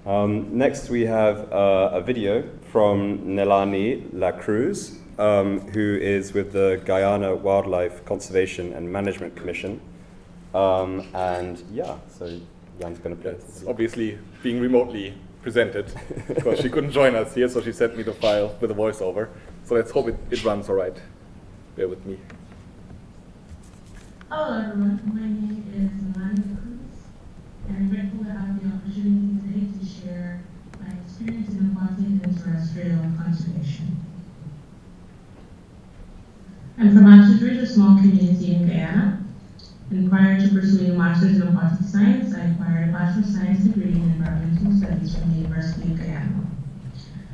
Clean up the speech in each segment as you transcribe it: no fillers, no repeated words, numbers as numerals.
Next, we have a video from Nelanie La Cruz, who is with the Guyana Wildlife Conservation and Management Commission. And yeah, so Jan's going to play. It's obviously being remotely presented because she couldn't join us here, so she sent me the file with a voiceover. So let's hope it runs all right. Bear with me. Hello everyone, my name is Nelanie La Cruz, and I'm grateful to have the opportunity today to share my experience in aquatic and terrestrial conservation. I'm from Aquatic, a small community in Guyana, and prior to pursuing a master's in aquatic science, I acquired a bachelor's science degree in environmental studies from the University of Guyana.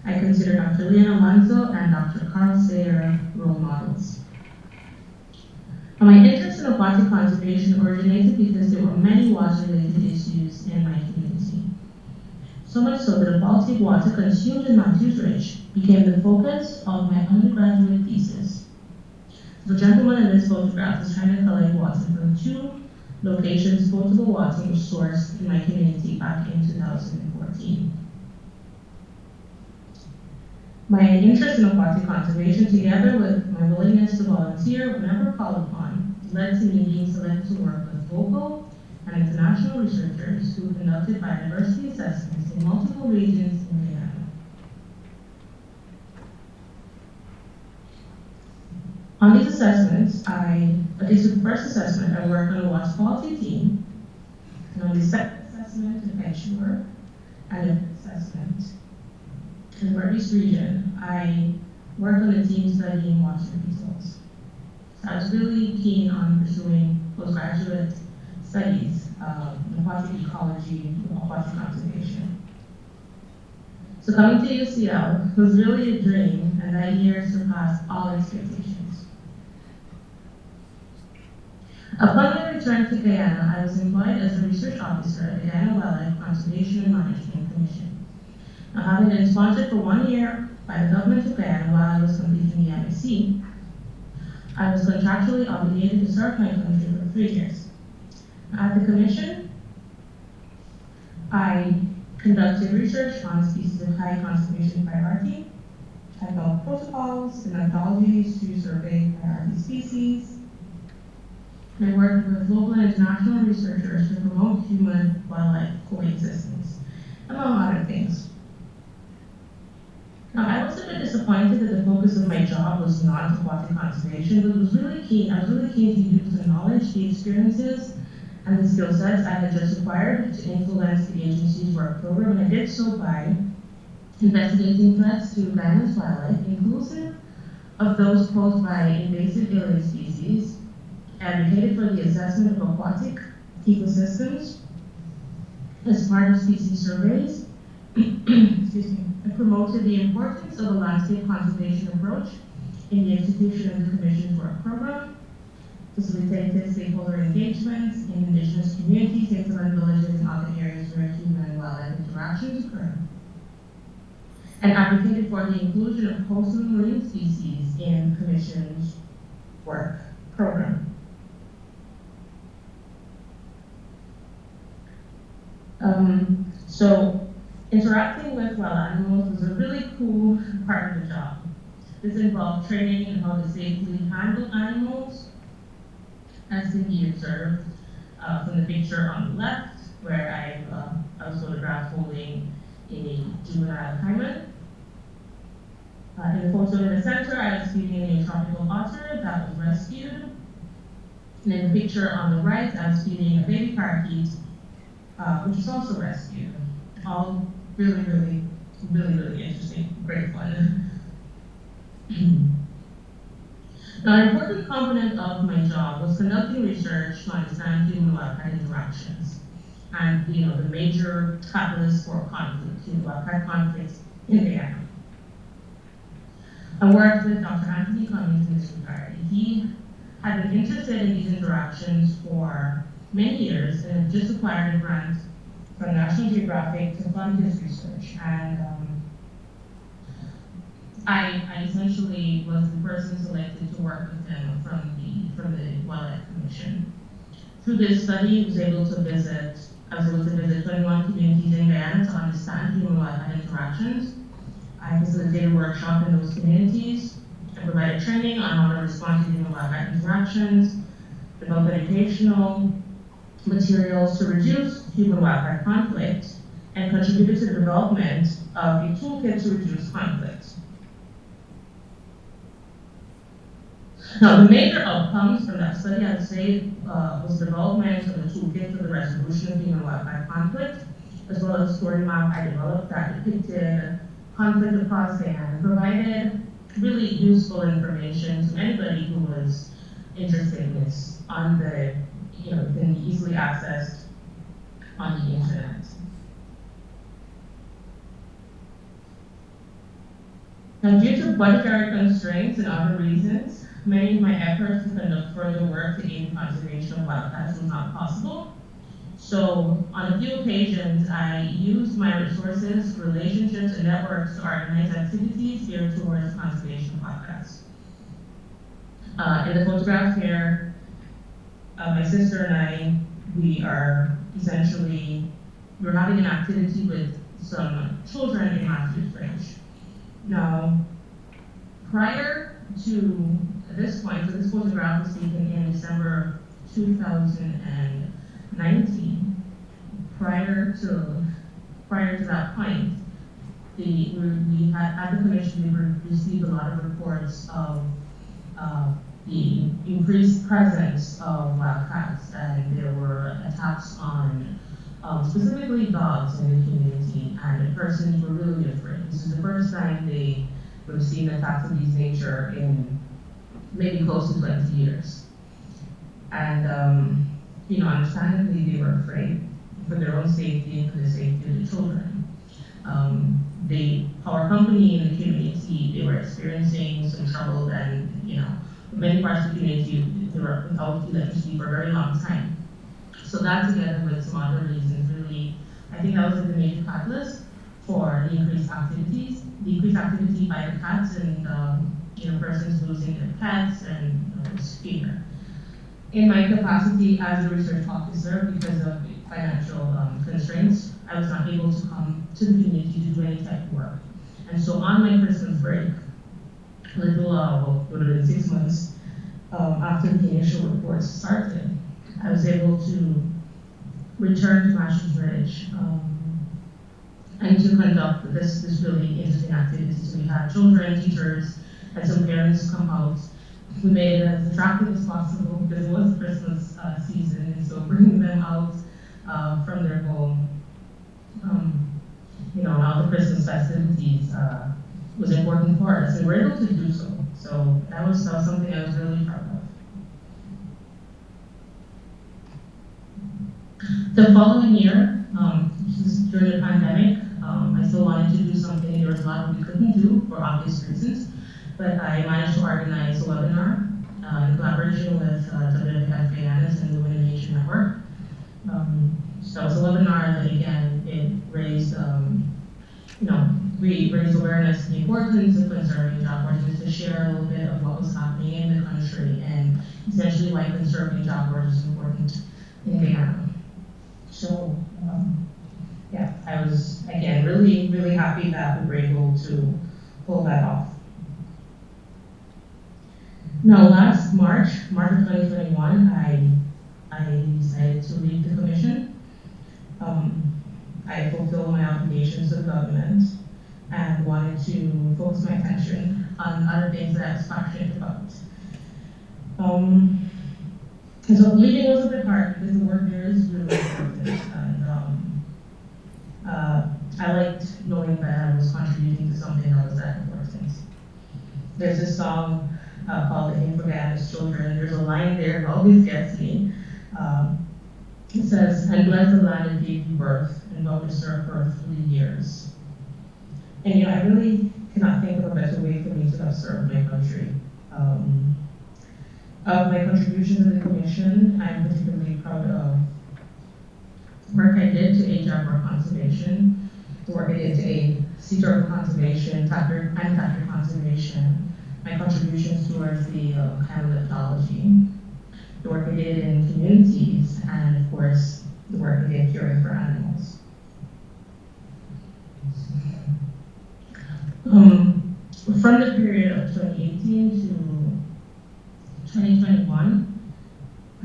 I consider Dr. Leon Alonso and Dr. Carl Sayer role models. My interest in aquatic conservation originated because there were many water-related issues in my community. So much so that the quality of water consumed and not used rich became the focus of my undergraduate thesis. The gentleman in this photograph is trying to collect water from 2 locations potable water was sourced in my community back in 2014. My interest in aquatic conservation, together with my willingness to volunteer whenever called upon, led to me being selected to work with local and international researchers who conducted biodiversity assessments in multiple regions in Guyana. On these assessments, the first assessment, I worked on a water quality team, and on the second assessment, the pension work, and the assessment in the Northeast region, I worked on a team studying water results. So I was really keen on pursuing postgraduate studies in aquatic ecology and aquatic conservation. So coming to UCL was really a dream, and that year surpassed all expectations. Upon my return to Guyana, I was employed as a research officer at the Guyana Wildlife Conservation and Management Commission. Now, having been sponsored for 1 year by the government of Guyana while I was completing the MSc, I was contractually obligated to serve my country for 3 years. At the commission, I conducted research on species of high conservation priority. I developed protocols and methodologies to survey priority species. And I worked with local and international researchers to promote human-wildlife coexistence, among other things. Now, I was a bit disappointed that the focus of my job was not aquatic conservation, but I was really keen to use the knowledge, the experiences, and the skill sets I had just acquired to influence the agency's work program, and I did so by investigating threats to Guyana's wildlife, inclusive of those posed by invasive alien species, advocated for the assessment of aquatic ecosystems as part of species surveys, and promoted the importance of a landscape conservation approach in the execution of the Commission's work program, facilitated stakeholder engagements in indigenous communities, hinterland villages, and other areas where human and wildlife interactions occur, and advocated for the inclusion of coastal and marine species in the Commission's work program. So interacting with wild animals was a really cool part of the job. This involved training in how to safely handle animals, as can be observed from the picture on the left, where I was photographed holding a juvenile caiman. In the photo in the center, I was feeding a tropical otter that was rescued. And in the picture on the right, I was feeding a baby parakeet, which was also rescued. All really interesting, great fun. Now, an important component of my job was conducting research to understand human-wildcat interactions and, the major catalysts for conflict, human-wildcat conflicts in Guyana. I worked with Dr. Anthony Cummings in this regard. He had been interested in these interactions for many years and had just acquired a grant from National Geographic to fund his research. And I essentially was the person selected to work with him from the Wildlife Commission. Through this study, I was able to visit I was able to visit 21 communities in Guyana to understand human-wildlife interactions. I facilitated a workshop in those communities. I provided training on how to respond to human-wildlife interactions, developed educational materials to reduce human-wildlife conflict, and contributed to the development of a toolkit to reduce conflict. Now, the major outcomes from that study, I would say, was development of a toolkit for the resolution of human-wildlife conflict, as well as a story map I developed that depicted conflict across Guyana and provided really useful information to anybody who was interested in this on the, can be easily accessed on the internet. Now, due to budgetary constraints and other reasons, many of my efforts to conduct further work to aid conservation of wildcats was not possible. So, on a few occasions, I used my resources, relationships, and networks to organize activities geared towards conservation of wildcats. In the photograph here, my sister and I, we're having an activity with some children in Matthews Bridge. Now, prior to this point, so this photograph was taken in December 2019. Prior to that point, we had at the commission we received a lot of reports of the increased presence of wildcats, and there were attacks on specifically dogs in the community, and the persons were really afraid. This is the first time they would have seen attacks of this nature in maybe close to 20 years. And, understandably, they were afraid for their own safety and for the safety of the children. The power company in the community, they were experiencing some trouble, and, many parts of the community, they were without electricity for a very long time. So that, together with some other reasons, really, I think that was the major catalyst for the increased activity by the cats and persons losing their pets and fear. In my capacity as a research officer, because of financial constraints, I was not able to come to the community to do any type of work. And so on my Christmas break, would have been 6 months after the initial reports started, I was able to return to Matthews Bridge and to conduct this really interesting activity. So we had children, teachers, and some parents come out. We made it as attractive as possible because it was Christmas season, and so bringing them out from their home, all the Christmas festivities was important for us, and we're able to do so. So that was something I was really proud of. The following year, during the pandemic, I still wanted to do something. There was a lot we couldn't do for obvious reasons, but I managed to organize a webinar in collaboration with WWF Guyana and the Women in Nature Network. So it was a webinar that, again, it raised, we raised awareness of the importance of conserving jobwaters, to share a little bit of what was happening in the country and essentially why conserving jobwaters is important in Guyana. So, I was, again, really, really happy that we were able to pull that off. Now, last March of 2021, I decided to leave the commission. I fulfilled my obligations to the government and wanted to focus my attention on other things that I was passionate about. And so leaving was a bit hard because the work there is really important. And I liked knowing that I was contributing to something that was that important. There's this song called The Hymn for Guyana's Children. There's a line there that always gets me. It says, "And bless the land that gave you birth, and vow to serve her through the years." And I really cannot think of a better way for me to have served my country. Of my contribution to the commission, I'm particularly proud of work I did to aid jaguar conservation, the work I did to aid sea turtle conservation, and tapir conservation, my contributions towards the camelotology, the work I did in communities, and of course, the work I did here caring for animals. From the period of 2018 to 2021, I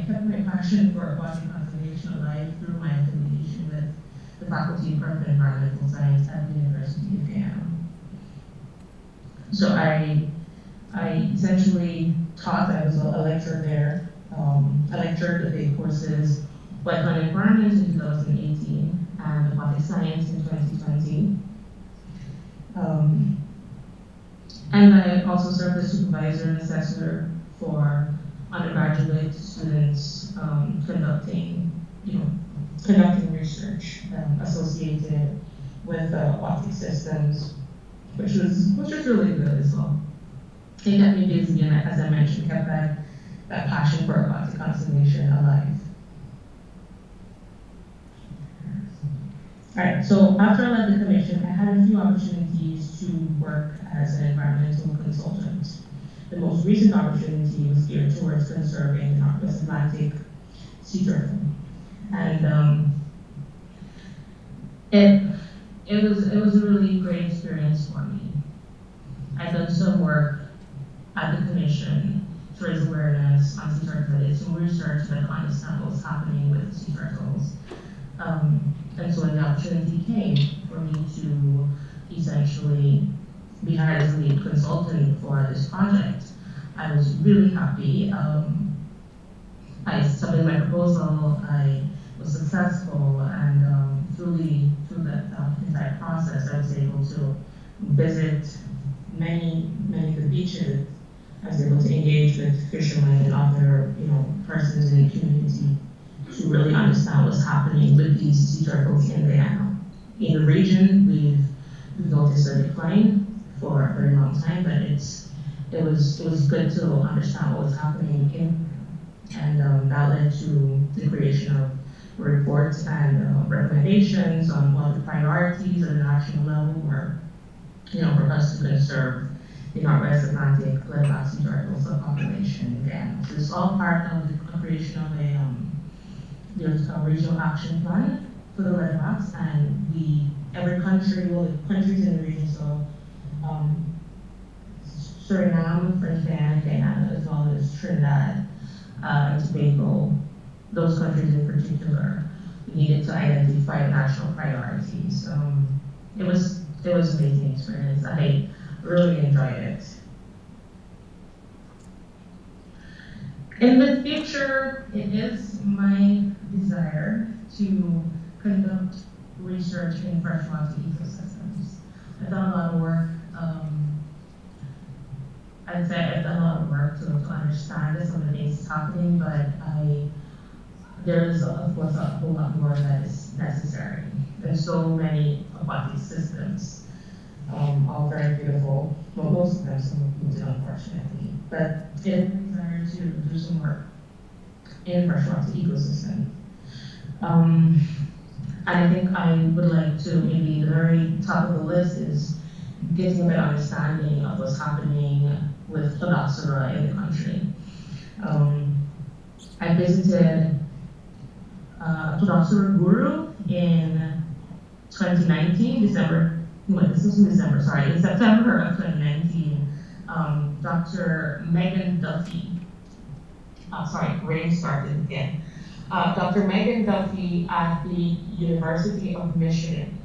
kept my passion for aquatic conservation alive through my affiliation with the Faculty of Earth and Environmental Science at the University of Guyana. So I essentially taught. I was a lecturer there. I lectured the courses Wetland Environment in 2018 and Aquatic Science in 2020. And I also served as supervisor and assessor for undergraduate students conducting research associated with aquatic systems, which was really good as well. It kept me busy, and as I mentioned, kept that passion for aquatic conservation alive. All right, so after I left the commission, I had a few opportunities to work as an environmental consultant. The most recent opportunity was geared towards conserving the Northwest Atlantic sea turtle. And it was a really great experience for me. I've done some work at the commission to raise awareness on sea turtles. I did some research to understand what was happening with sea turtles. And so when the opportunity came for me to essentially be hired as a lead consultant for this project, I was really happy. I submitted my proposal, I was successful, and through that entire process, I was able to visit many of the beaches. I was able to engage with fishermen and other persons in the community to really understand what's happening with these sea turtles in Guyana. In the region, we've noticed a decline for a very long time, but it was good to understand what was happening and that led to the creation of reports and recommendations on what the priorities at the national level were, for us to conserve the Northwest Atlantic leadback sea turtle subpopulation in Guyana. So it's all part of the creation of a regional action plan for the leadbacks, and every country, the countries in the region, so Suriname, French Guyana, as well as Trinidad and Tobago, those countries in particular, we needed to identify national priorities. It was an amazing experience. I really enjoyed it. In the future, it is my desire to conduct research in freshwater ecosystems. I've done a lot of work. I'd say I've done a lot of work to understand some of the things happening, but there is, of course, a whole lot more that is necessary. There's so many aquatic systems, all very beautiful. Well, most of them, some of them, unfortunately. But it is my desire to do some work in freshwater ecosystem. And I think I would like to, maybe the very top of the list is getting a better understanding of what's happening with Podopsera in the country. I visited Podopsera Guru in 2019, in September of 2019. Dr. Megan Duffy, rain started again. Dr. Megan Duffy at the University of Michigan.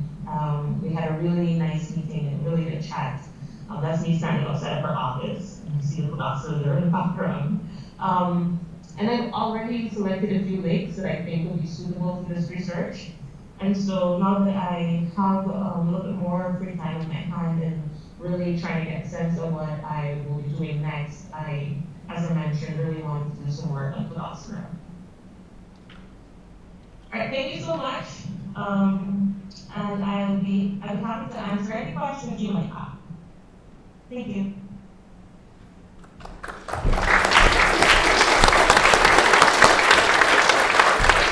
We had a really nice meeting and really good chat. That's me standing outside of her office. And you see the Podopsera there in the background. And I've already selected a few lakes that I think would be suitable for this research. And so now that I have a little bit more free time in my hand and really trying to get a sense of what I will be doing next, I, as I mentioned, really want to do some work on Podopsera. All right, thank you so much. And I'll be happy to answer any questions you might have. Thank you.